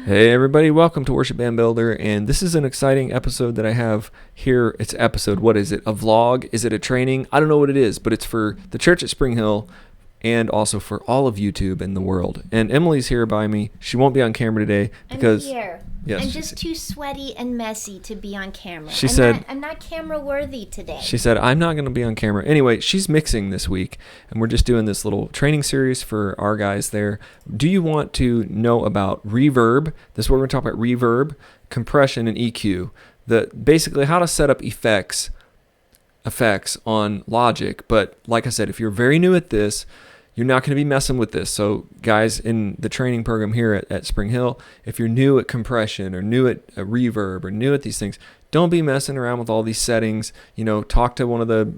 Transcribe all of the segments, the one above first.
Hey everybody, welcome to Worship Band Builder, and this is an exciting episode that I have here. It's episode, what is it? A vlog? Is it a training? I don't know what it is, but it's for the church at Spring Hill and also for all of YouTube and the world. And Emily's here by me. She won't be on camera today because I'm here. Yes, I'm just too sweaty and messy to be on camera. I'm not camera worthy today. She said, I'm not going to be on camera. Anyway, she's mixing this week, and we're just doing this little training series for our guys there. Do you want to know about reverb? This is where we're going to talk about reverb, compression, and EQ. Basically how to set up effects on Logic. But like I said, if you're very new at this, you're not going to be messing with this. So guys in the training program here at Spring Hill, if you're new at compression or new at reverb or new at these things, don't be messing around with all these settings. You know, talk to one of the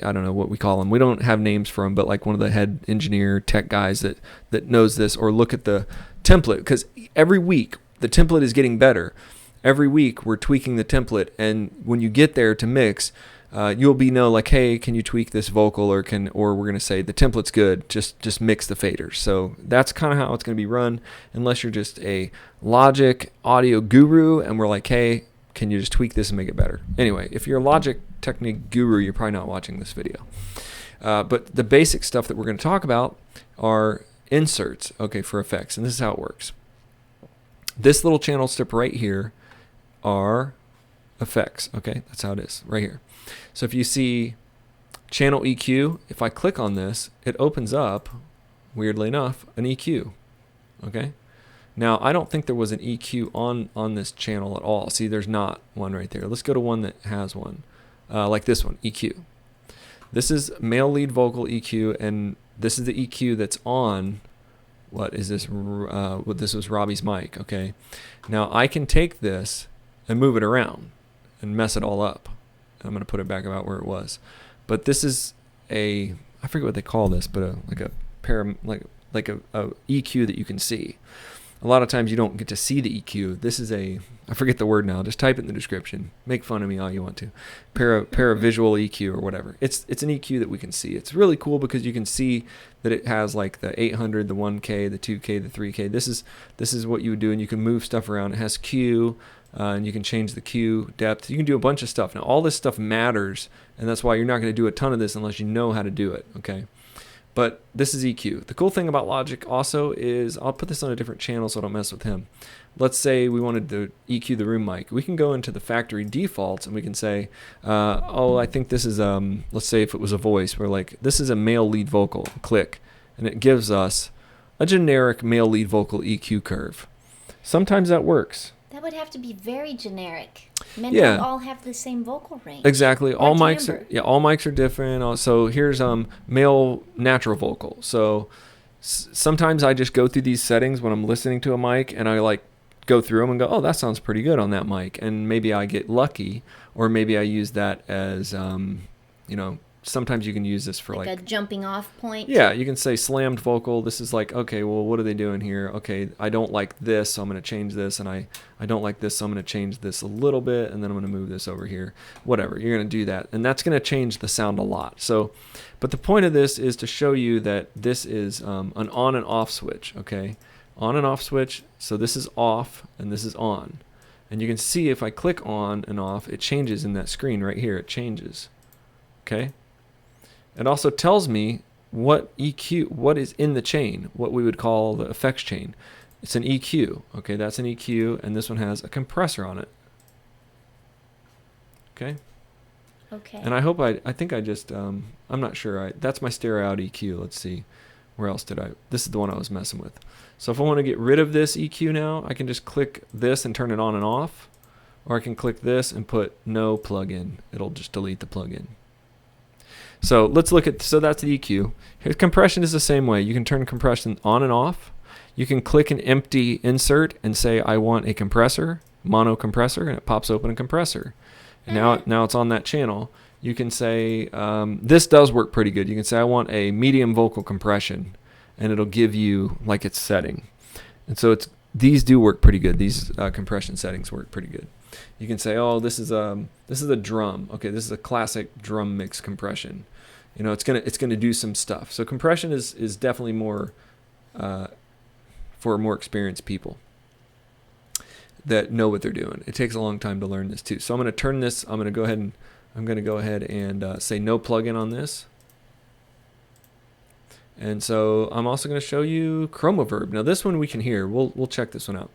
I don't know what we call them. We don't have names for them, but like one of the head engineer tech guys that knows this, or look at the template, because every week the template is getting better. Every week we're tweaking the template, and when you get there to mix, you'll know like, hey, can you tweak this vocal, or we're going to say the template's good, just mix the faders. So that's kind of how it's going to be run, unless you're just a Logic audio guru and we're like, hey, can you just tweak this and make it better? Anyway, if you're a Logic technique guru, you're probably not watching this video. But the basic stuff that we're going to talk about are inserts, okay, for effects, and this is how it works. This little channel strip right here are effects, okay? That's how it is, right here. So if you see channel EQ, if I click on this, it opens up, weirdly enough, an EQ, okay? Now, I don't think there was an EQ on this channel at all. See, there's not one right there. Let's go to one that has one, like this one, EQ. This is male lead vocal EQ, and this is the EQ that's on, what is this? This was Robbie's mic, okay? Now, I can take this and move it around and mess it all up. I'm going to put it back about where it was. But this is I forget what they call this, but a EQ that you can see. A lot of times you don't get to see the EQ. This is I forget the word now. Just type it in the description. Make fun of me all you want to. Paravisual EQ or whatever. It's an EQ that we can see. It's really cool because you can see that it has like the 800, the 1K, the 2K, the 3K. This is what you would do, and you can move stuff around. It has Q. And you can change the Q depth. You can do a bunch of stuff. Now, all this stuff matters, and that's why you're not going to do a ton of this unless you know how to do it, okay? But this is EQ. The cool thing about Logic also is, I'll put this on a different channel so I don't mess with him. Let's say we wanted to EQ the room mic. We can go into the factory defaults, and we can say, I think this is, let's say if it was a voice, we're like, this is a male lead vocal. Click, and it gives us a generic male lead vocal EQ curve. Sometimes that works. That would have to be very generic. Men don't all have the same vocal range. Exactly. All mics are different. So here's male natural vocal. So sometimes I just go through these settings when I'm listening to a mic, and I like go through them and go, oh, that sounds pretty good on that mic. And maybe I get lucky, or maybe I use that as sometimes you can use this for like a jumping off point. Yeah, you can say slammed vocal. This is like, okay, well, what are they doing here? Okay, I don't like this, so I'm going to change this, and I don't like this, so I'm going to change this a little bit, and then I'm going to move this over here. Whatever, you're going to do that, and that's going to change the sound a lot. So, but the point of this is to show you that this is an on and off switch, okay? On and off switch, so this is off, and this is on. And you can see if I click on and off, it changes in that screen right here. It changes, okay? It also tells me what is in the chain, what we would call the effects chain. It's an EQ. Okay, that's an EQ, and this one has a compressor on it. Okay? Okay. And I think I just, I'm not sure. That's my stereo out EQ. Let's see. Where else this is the one I was messing with. So if I want to get rid of this EQ now, I can just click this and turn it on and off. Or I can click this and put no plugin. It'll just delete the plugin. So let's look at, so that's the EQ. Here's compression is the same way. You can turn compression on and off. You can click an empty insert and say, I want a compressor, mono compressor, and it pops open a compressor. And now it's on that channel. You can say, this does work pretty good. You can say, I want a medium vocal compression, and it'll give you like its setting. And so these do work pretty good. These compression settings work pretty good. You can say, oh, this is a drum. Okay, this is a classic drum mix compression. It's gonna do some stuff. So compression is definitely more for more experienced people. that know what they're doing. It takes a long time to learn this too. So I'm going to turn this. I'm going to go ahead and say no plugin on this. And so I'm also going to show you Chroma Verb. Now this one we can hear. We'll check this one out.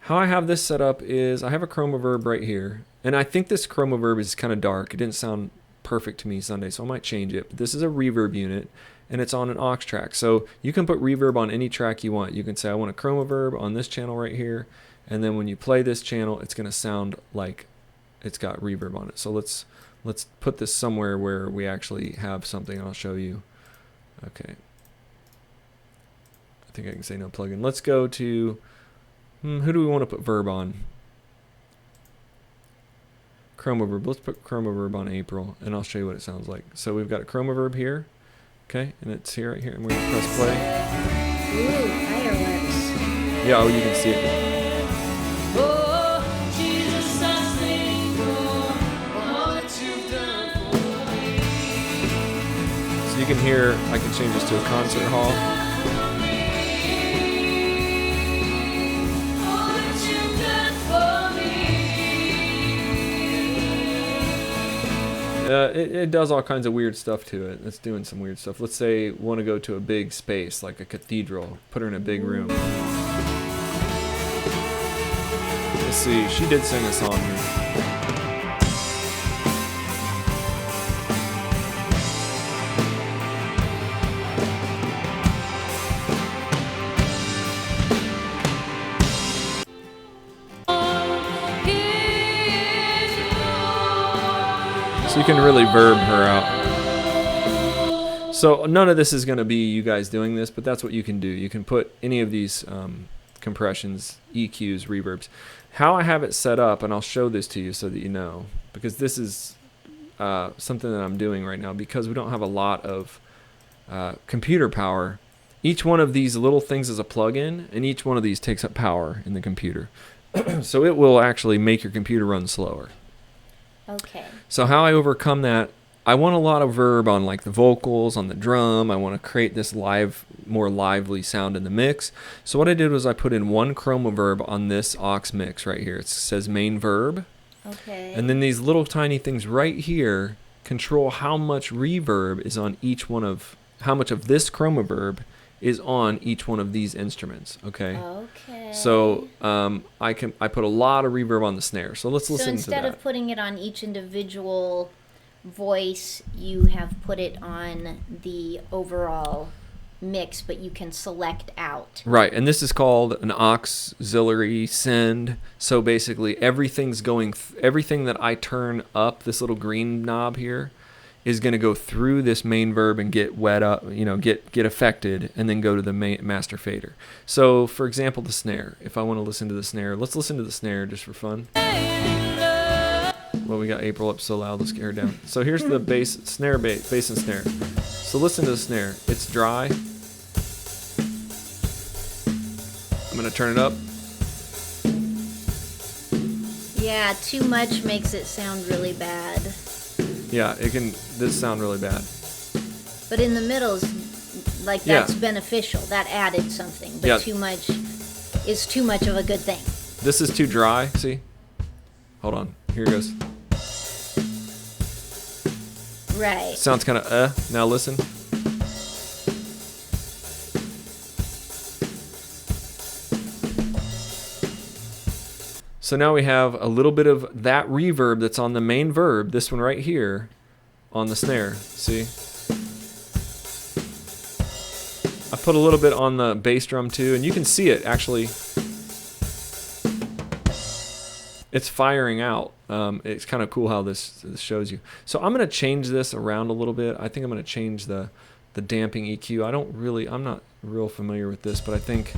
How I have this set up is I have a Chroma Verb right here, and I think this Chroma Verb is kind of dark. It didn't sound perfect to me Sunday, so I might change it. But this is a reverb unit, and it's on an aux track. So you can put reverb on any track you want. You can say I want a Chroma Verb on this channel right here, and then when you play this channel, it's going to sound like it's got reverb on it. So let's put this somewhere where we actually have something. I'll show you. Okay. I think I can say no plugin. Let's go to who do we want to put verb on? Chroma Verb. Let's put Chroma Verb on April, and I'll show you what it sounds like. So we've got a Chroma Verb here, okay, and it's here right here, and we're gonna press play. Ooh, fireworks. Yeah, oh, you can see it. So you can hear. I can change this to a concert hall. It does all kinds of weird stuff to it. It's doing some weird stuff. Let's say we want to go to a big space, like a cathedral. Put her in a big room. Let's see. She did sing a song here. So you can really verb her out. So none of this is going to be you guys doing this, but that's what you can do. You can put any of these compressions, EQs, reverbs. How I have it set up, and I'll show this to you so that you know, because this is something that I'm doing right now because we don't have a lot of computer power. Each one of these little things is a plug-in, and each one of these takes up power in the computer. So it will actually make your computer run slower. Okay. So how I overcome that, I want a lot of verb on like the vocals, on the drum. I want to create this more lively sound in the mix. So what I did was I put in one Chroma Verb on this aux mix right here. It says main verb. Okay. And then these little tiny things right here control how much reverb is on each one of, how much of this Chroma Verb is on each one of these instruments. Okay. Okay. So I put a lot of reverb on the snare. So let's listen to that. So instead of putting it on each individual voice, you have put it on the overall mix, but you can select out. Right, and this is called an auxiliary send. So basically everything's going, everything that I turn up, this little green knob here, is going to go through this main verb and get wet up, get affected, and then go to the master fader. So, for example, the snare. If I want to listen to the snare, let's listen to the snare just for fun. Well, we got April up so loud, let's get her down. So here's the bass and snare. So listen to the snare. It's dry. I'm going to turn it up. Yeah, too much makes it sound really bad. Yeah, this sound really bad. But in the middle, like that's beneficial. That added something. But too much is too much of a good thing. This is too dry, see? Hold on, here it goes. Right. Sounds kind of now listen. So now we have a little bit of that reverb that's on the main verb, this one right here, on the snare. See? I put a little bit on the bass drum too, and you can see it actually. It's firing out. It's kind of cool how this shows you. So I'm going to change this around a little bit. I think I'm going to change the damping EQ. I'm not real familiar with this, but I think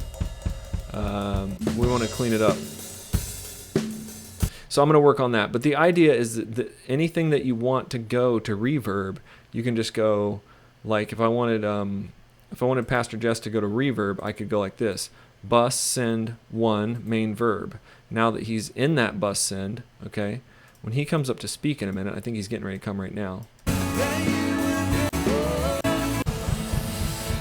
we want to clean it up. So I'm going to work on that. But the idea is that anything that you want to go to reverb, you can just go, like if I wanted Pastor Jess to go to reverb, I could go like this. Bus send 1 main verb. Now that he's in that bus send, okay, when he comes up to speak in a minute, I think he's getting ready to come right now.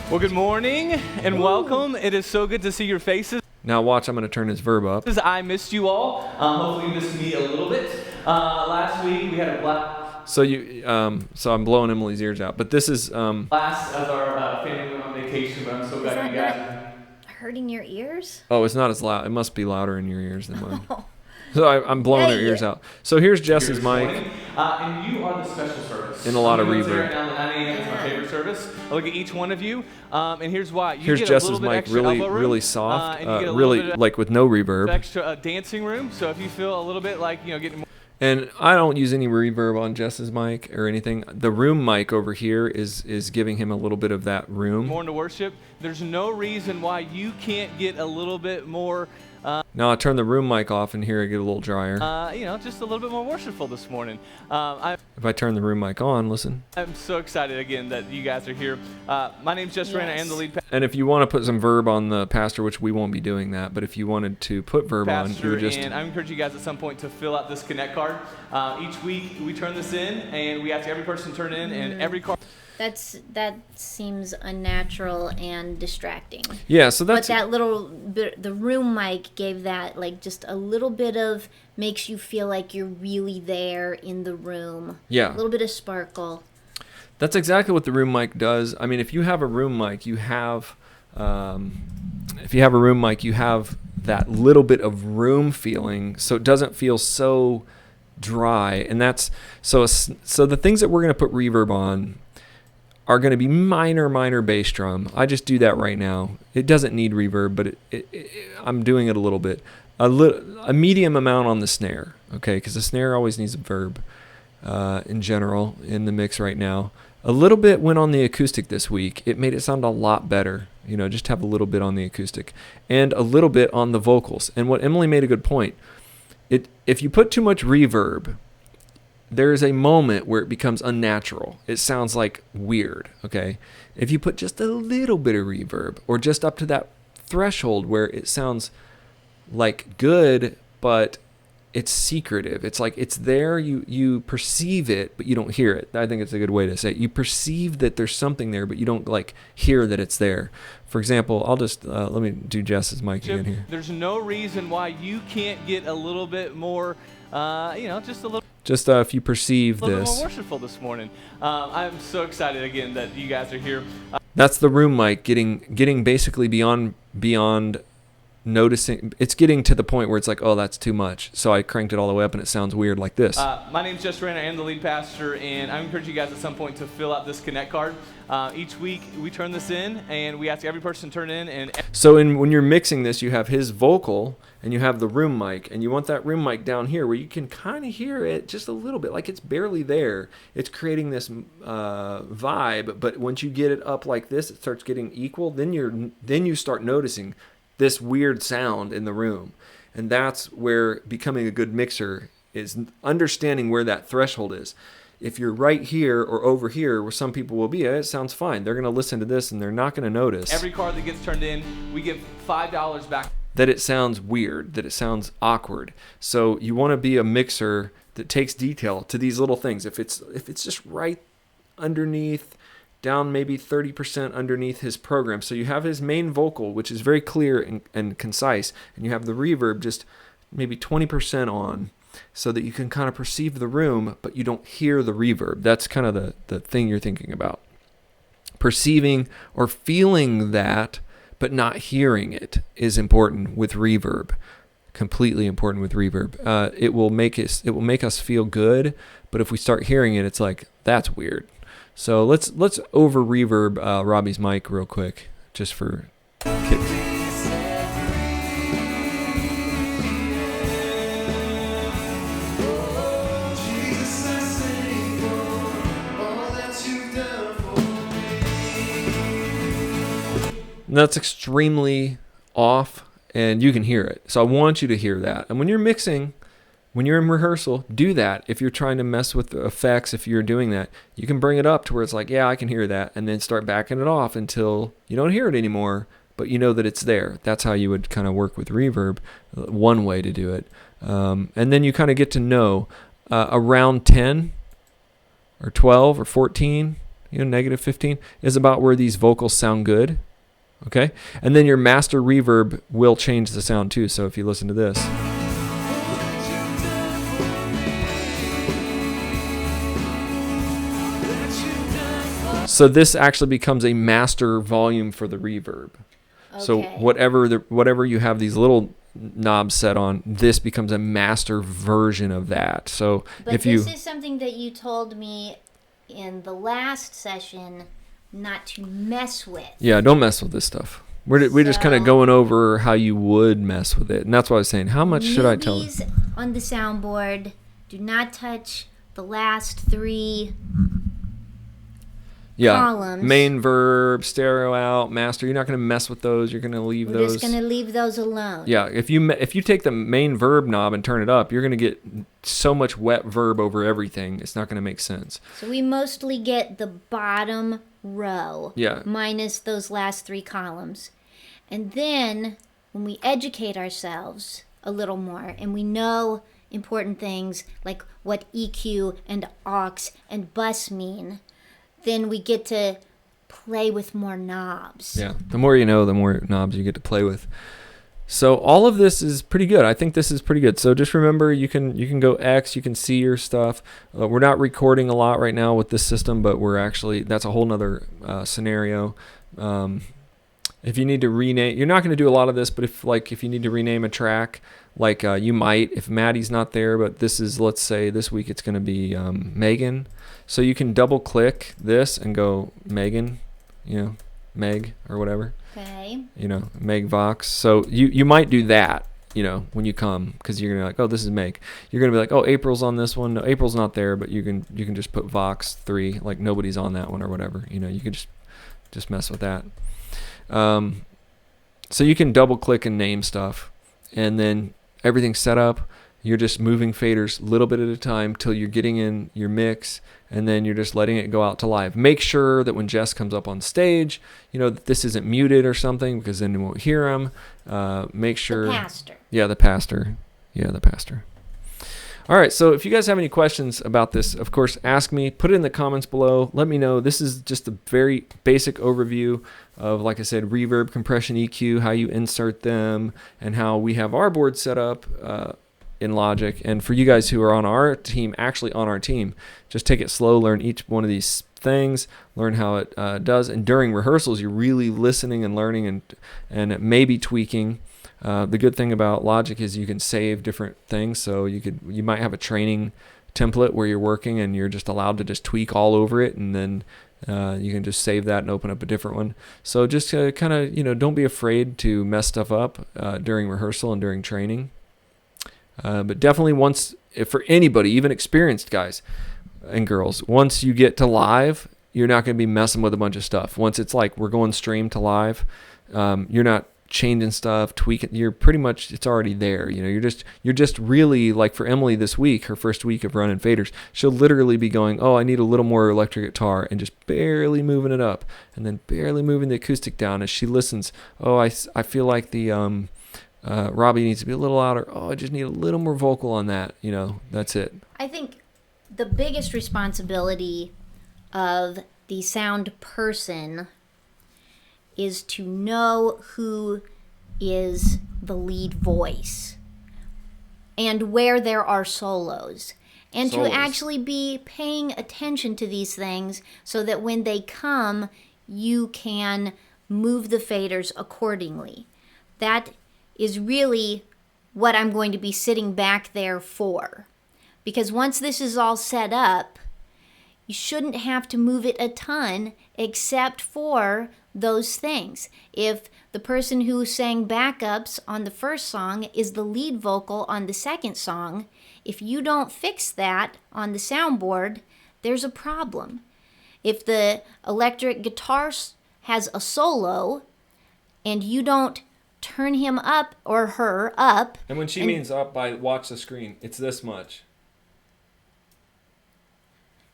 Well, good morning and welcome. It is so good to see your faces. Now watch, I'm going to turn this verb up. I missed you all. Hopefully you missed me a little bit. Last week we had a blast. So I'm blowing Emily's ears out. But this is Last as our family went on vacation, but I'm so glad you guys. Hurting your ears? Oh, it's not as loud. It must be louder in your ears than mine. So I'm blowing their ears out. So here's Jess's mic. And you are the special service. And a lot of reverb. Right now, the 9 a.m. is my favorite service. I look at each one of you, and here's why. Here's get Jess's a little bit mic, extra really, elbow room, really soft, and you get a really little bit like with no reverb. Extra dancing room. So if you feel a little bit like getting more. And I don't use any reverb on Jess's mic or anything. The room mic over here is giving him a little bit of that room. More into worship. There's no reason why you can't get a little bit more. Now I turn the room mic off and here I get a little drier. Just a little bit more worshipful this morning. If I turn the room mic on, listen. I'm so excited again that you guys are here. My name's Jess Rana. I am the lead pastor. And if you want to put some verb on the pastor, which we won't be doing that, but if you wanted to put verb on, you would just. And I encourage you guys at some point to fill out this Connect card. Each week we turn this in, and we ask every person to turn in, and every card. That seems unnatural and distracting. Yeah, so that's. But that little bit, the room mic gave that like just a little bit of, makes you feel like you're really there in the room. Yeah. A little bit of sparkle. That's exactly what the room mic does. I mean, if you have a room mic, you have. If you have a room mic, you have that little bit of room feeling, so it doesn't feel so dry. And that's so the things that we're going to put reverb on are going to be minor bass drum. I just do that right now. It doesn't need reverb, but I'm doing it a little bit. A medium amount on the snare, okay? Because the snare always needs a verb in general in the mix right now. A little bit went on the acoustic this week. It made it sound a lot better, just have a little bit on the acoustic. And a little bit on the vocals. And what Emily made a good point. If you put too much reverb, there is a moment where it becomes unnatural. It sounds like weird, okay? If you put just a little bit of reverb or just up to that threshold where it sounds like good, but it's secretive. It's like it's there, you perceive it, but you don't hear it. I think it's a good way to say it. You perceive that there's something there, but you don't like hear that it's there. For example, I'll just, let me do Jess's mic again here. There's no reason why you can't get a little bit more, just a little. Just if you perceive a little this. More worshipful this morning. I'm so excited again that you guys are here. That's the room mic getting basically beyond noticing. It's getting to the point where it's like, oh, that's too much. So I cranked it all the way up and it sounds weird like this. My name's Jess Rana. I am the lead pastor, and I encourage you guys at some point to fill out this Connect card. Each week we turn this in, and we ask every person to turn in. And so when you're mixing this, you have his vocal and you have the room mic, and you want that room mic down here where you can kind of hear it just a little bit, like it's barely there. It's creating this vibe, but once you get it up like this, it starts getting equal. Then you start noticing this weird sound in the room, and that's where becoming a good mixer is understanding where that threshold is. If you're right here or over here where some people will be, it sounds fine. They're going to listen to this and they're not going to notice. Every card that gets turned in, we give $5 back. That it sounds weird, that it sounds awkward. So you want to be a mixer that takes detail to these little things. If it's just right underneath, down maybe 30% underneath his program. So you have his main vocal, which is very clear and concise, and you have the reverb just maybe 20% on, so that you can kind of perceive the room, but you don't hear the reverb. That's kind of the thing you're thinking about. Perceiving or feeling that, but not hearing it is important with reverb. Completely important with reverb. It will make us feel good, but if we start hearing it, it's like, that's weird. So let's over reverb Robbie's mic real quick, just for kicks. That's extremely off, and you can hear it. So I want you to hear that. And when you're mixing, when you're in rehearsal, do that. If you're trying to mess with the effects, if you're doing that, you can bring it up to where it's like, yeah, I can hear that, and then start backing it off until you don't hear it anymore, but you know that it's there. That's how you would kind of work with reverb, one way to do it. And then you kind of get to know around 10 or 12 or 14, negative 15 is about where these vocals sound good. Okay? And then your master reverb will change the sound too. So if you listen to this. So this actually becomes a master volume for the reverb. Okay. So whatever you have these little knobs set on, this becomes a master version of that. So But if this is something that you told me in the last session not to mess with. Yeah, don't mess with this stuff. We're just kind of going over how you would mess with it. And that's why I was saying, how much should I tell you? Newbies on the soundboard, do not touch the last 3 columns. Main verb, stereo out, master. You're not going to mess with those. You're going to leave those. We're just going to leave those alone. Yeah, if you take the main verb knob and turn it up, you're going to get so much wet verb over everything. It's not going to make sense. So we mostly get the bottom row minus those last 3 columns. And then when we educate ourselves a little more and we know important things like what EQ and aux and bus mean, then we get to play with more knobs. Yeah, the more you know, the more knobs you get to play with. So all of this is pretty good. I think this is pretty good. So just remember, you can go X, you can see your stuff. We're not recording a lot right now with this system, but we're actually, that's a whole nother scenario. If you need to rename, you're not going to do a lot of this, but if you need to rename a track, like you might, if Maddie's not there, but this is, let's say this week it's going to be Megan. So you can double click this and go Megan, Meg or whatever. Okay. Meg Vox. So you might do that, when you come, because you're going to be like, oh, this is Meg. You're going to be like, oh, April's on this one. No, April's not there, but you can just put Vox 3, like nobody's on that one or whatever. You can just mess with that. So you can double click and name stuff, and then everything's set up. You're just moving faders a little bit at a time till you're getting in your mix, and then you're just letting it go out to live. Make sure that when Jess comes up on stage, that this isn't muted or something, because then you won't hear him. Make sure. The pastor. Yeah, the pastor. Yeah, the pastor. All right, so if you guys have any questions about this, of course, ask me. Put it in the comments below. Let me know. This is just a very basic overview of, like I said, reverb, compression, EQ, how you insert them, and how we have our board set up in Logic. And for you guys who are on our team, just take it slow, learn each one of these things, learn how it does. And during rehearsals, you're really listening and learning and maybe tweaking. The good thing about Logic is you can save different things. So you might have a training template where you're working and you're just allowed to just tweak all over it, and then you can just save that and open up a different one. So just kind of, don't be afraid to mess stuff up during rehearsal and during training. But definitely if for anybody, even experienced guys and girls, once you get to live, you're not going to be messing with a bunch of stuff. Once it's like we're going stream to live, you're not changing stuff, tweaking. You're pretty much, it's already there. You're just really, like for Emily this week, her first week of running faders, she'll literally be going, oh, I need a little more electric guitar, and just barely moving it up, and then barely moving the acoustic down as she listens. Oh, I feel like the Robbie needs to be a little louder. Oh, I just need a little more vocal on that. That's it. I think the biggest responsibility of the sound person is to know who is the lead voice and where there are solos, and to actually be paying attention to these things so that when they come, you can move the faders accordingly. That is really what I'm going to be sitting back there for. Because once this is all set up, you shouldn't have to move it a ton except for those things. If the person who sang backups on the first song is the lead vocal on the second song, if you don't fix that on the soundboard, there's a problem. If the electric guitar has a solo and you don't turn him up or her up. And when she means up by watch the screen, it's this much.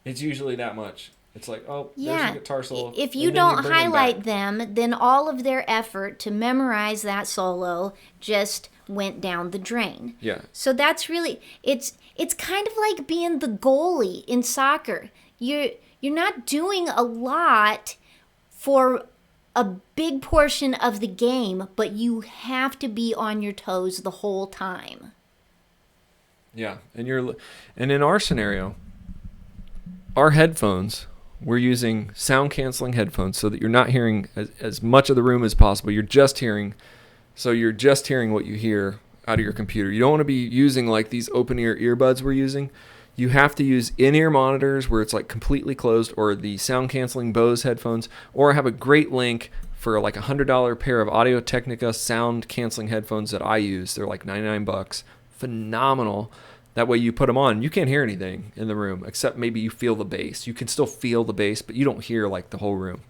It's usually that much. It's like, oh, there's a guitar solo. If you don't highlight them, then all of their effort to memorize that solo just went down the drain. Yeah. So that's really, it's kind of like being the goalie in soccer. You're not doing a lot for a big portion of the game, but you have to be on your toes the whole time. Yeah, and in our scenario, our headphones, we're using sound canceling headphones so that you're not hearing as much of the room as possible. You're just hearing what you hear out of your computer. You don't want to be using like these open ear earbuds we're using. You have to use in-ear monitors where it's like completely closed, or the sound canceling Bose headphones, or I have a great link for like $100 pair of Audio-Technica sound canceling headphones that I use. They're like $99. Phenomenal. That way you put them on, you can't hear anything in the room except maybe you feel the bass. You can still feel the bass, but you don't hear like the whole room.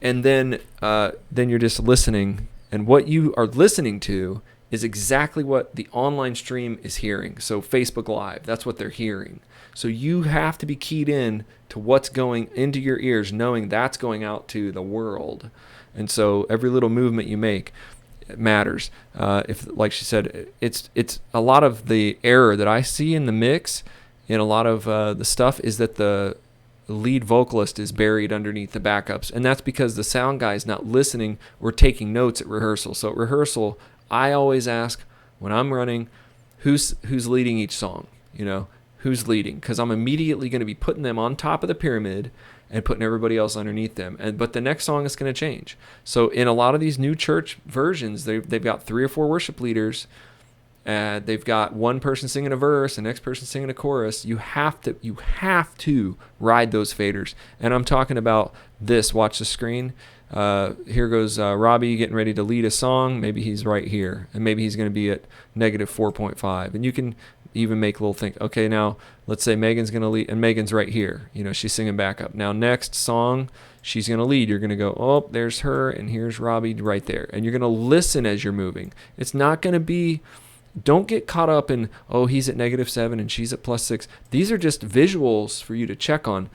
And then you're just listening, and what you are listening to is exactly what the online stream is hearing. So Facebook Live, that's what they're hearing. So you have to be keyed in to what's going into your ears, knowing that's going out to the world. And so every little movement you make matters. If, like she said, it's a lot of the error that I see in the mix in a lot of the stuff is that the lead vocalist is buried underneath the backups, and that's because the sound guy is not listening or taking notes at rehearsal. So at rehearsal, I always ask when I'm running, who's leading each song, who's leading, because I'm immediately going to be putting them on top of the pyramid and putting everybody else underneath them. But the next song is going to change. So in a lot of these new church versions, they've got 3 or 4 worship leaders. They've got one person singing a verse, the next person singing a chorus. You have to ride those faders. And I'm talking about this. Watch the screen. Here goes Robbie getting ready to lead a song. Maybe he's right here, and maybe he's going to be at -4.5. And you can even make a little think, okay, now let's say Megan's going to lead, and Megan's right here. She's singing backup. Now next song, she's going to lead. You're going to go, oh, there's her, and here's Robbie right there. And you're going to listen as you're moving. It's not going to be, don't get caught up in, oh, he's at -7 and she's at +6. These are just visuals for you to check on.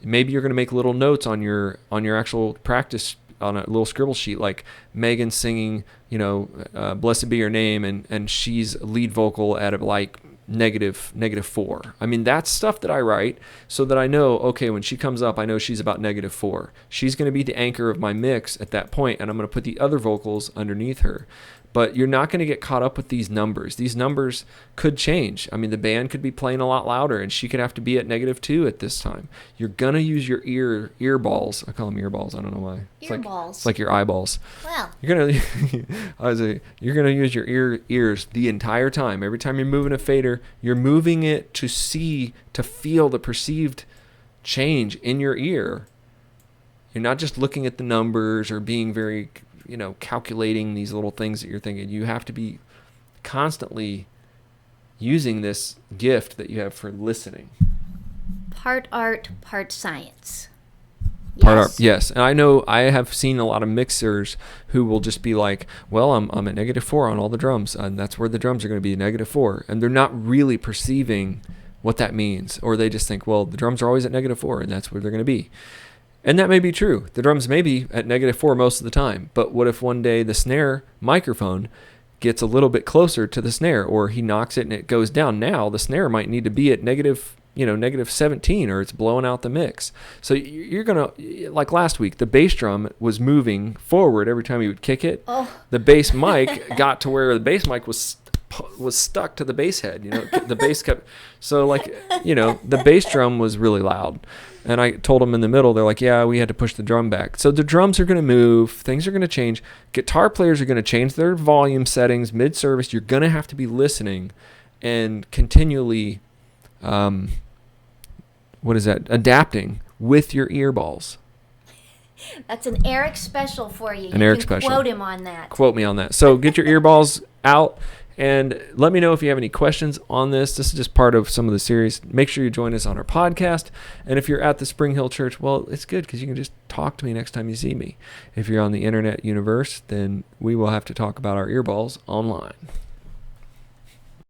Maybe you're going to make little notes on your actual practice on a little scribble sheet, like Megan singing, Blessed Be Your Name, and she's lead vocal at like -4. I mean, that's stuff that I write so that I know, okay, when she comes up, I know she's about -4. She's going to be the anchor of my mix at that point, and I'm going to put the other vocals underneath her. But you're not going to get caught up with these numbers. These numbers could change. I mean, the band could be playing a lot louder, and she could have to be at -2 at this time. You're going to use your ear balls. I call them ear balls. I don't know why. It's like your eyeballs. Well. You're going to use your ears the entire time. Every time you're moving a fader, you're moving it to feel the perceived change in your ear. You're not just looking at the numbers or being very calculating these little things that you're thinking. You have to be constantly using this gift that you have for listening. Part art, part science. Part art, yes. And I know I have seen a lot of mixers who will just be like, well, I'm at -4 on all the drums, and that's where the drums are going to be at -4. And they're not really perceiving what that means. Or they just think, well, the drums are always at -4, and that's where they're going to be. And that may be true. The drums may be at -4 most of the time. But what if one day the snare microphone gets a little bit closer to the snare, or he knocks it and it goes down? Now the snare might need to be at -17, or it's blowing out the mix. So you're going to, like last week, the bass drum was moving forward every time you would kick it. Oh. The bass mic got to where the bass mic was stuck to the bass head. The bass kept, so the bass drum was really loud. And I told them in the middle, they're like, yeah, we had to push the drum back. So the drums are going to move. Things are going to change. Guitar players are going to change their volume settings mid-service. You're going to have to be listening and continually, adapting with your earballs. That's an Eric special for you. An Eric special. Quote him on that. Quote me on that. So get your earballs out. And let me know if you have any questions on this. This is just part of some of the series. Make sure you join us on our podcast. And if you're at the Spring Hill Church, well, it's good because you can just talk to me next time you see me. If you're on the internet universe, then we will have to talk about our earballs online.